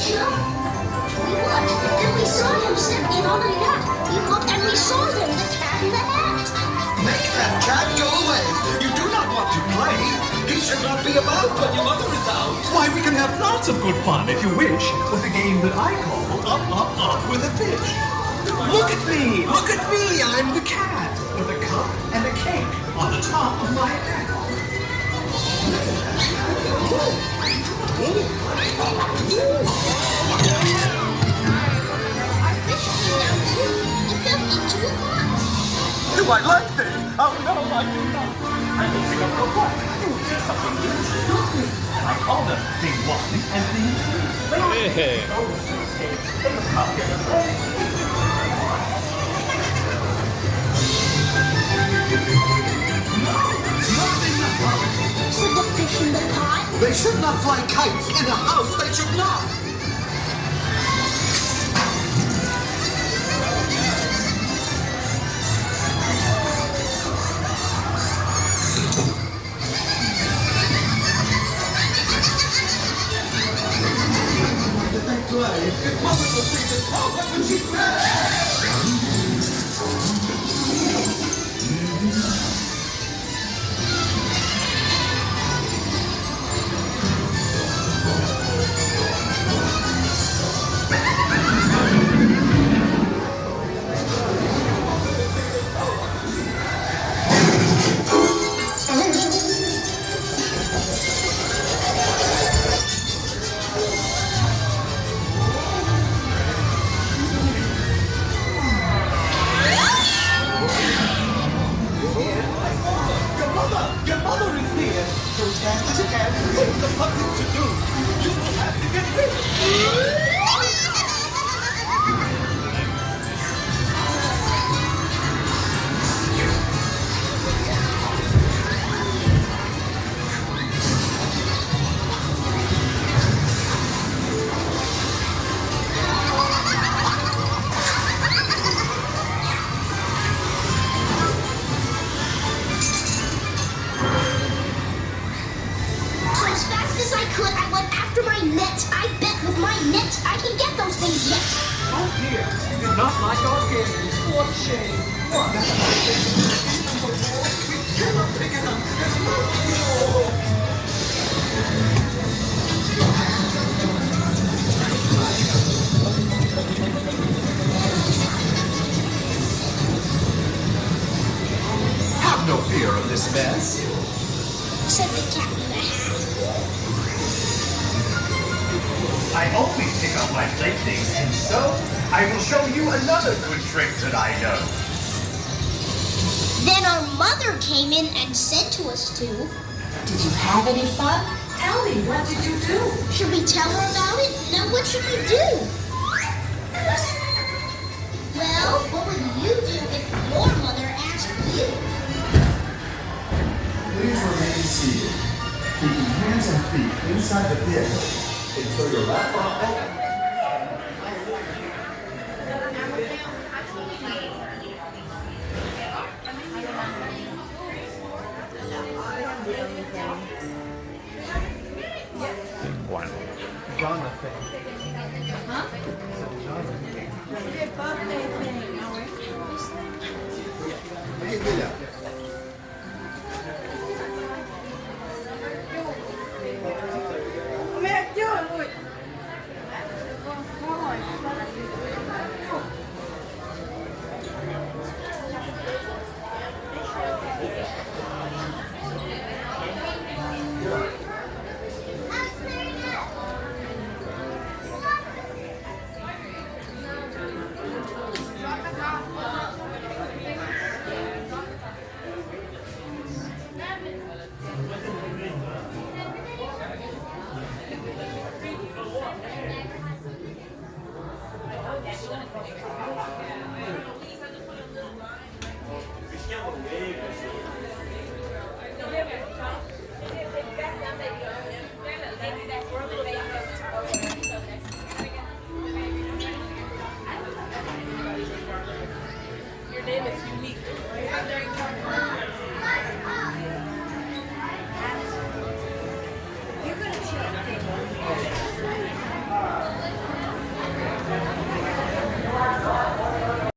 Sure. We looked, and we saw him sit in on a yacht. We looked, and we saw him, the cat in the hat. Make that cat go away. You do not want to play. He should not be about. But your mother is out. Why, we can have lots of good fun, if you wish, with a game that I call Up with a Fish. Look at me! Look at me! I'm the cat, with a cup and a cake on the top of my head. Our fish came down too. It fell into a pot. Do I like this? Oh no, I do not. I'm mixing up the what? There's something new. And I call them thing one and thing two. Hey. Said the fish in the pot. They should not fly kites in a house. They should not. It wasn't the thing to tell. What would she say? Your mother is here. Go as fast as you can. What the fuck did you do? You will have to get rid of it. Not like our game. What a shame. What? We cannot pick it up. There's no more. Have no fear of this mess. Said the cat in the hat. I always pick up my playthings, and so I will show you another good trick that I know. Then our mother came in and said to us to. Did you have any fun? Tell me, what did you do? Should we tell her about it? Now what should we do? Well, what would you do if your mother asked you? Please remain seated. Keeping hands and feet inside the vehicle until your lap are open. One. Genre thing. Huh? Hey, vida.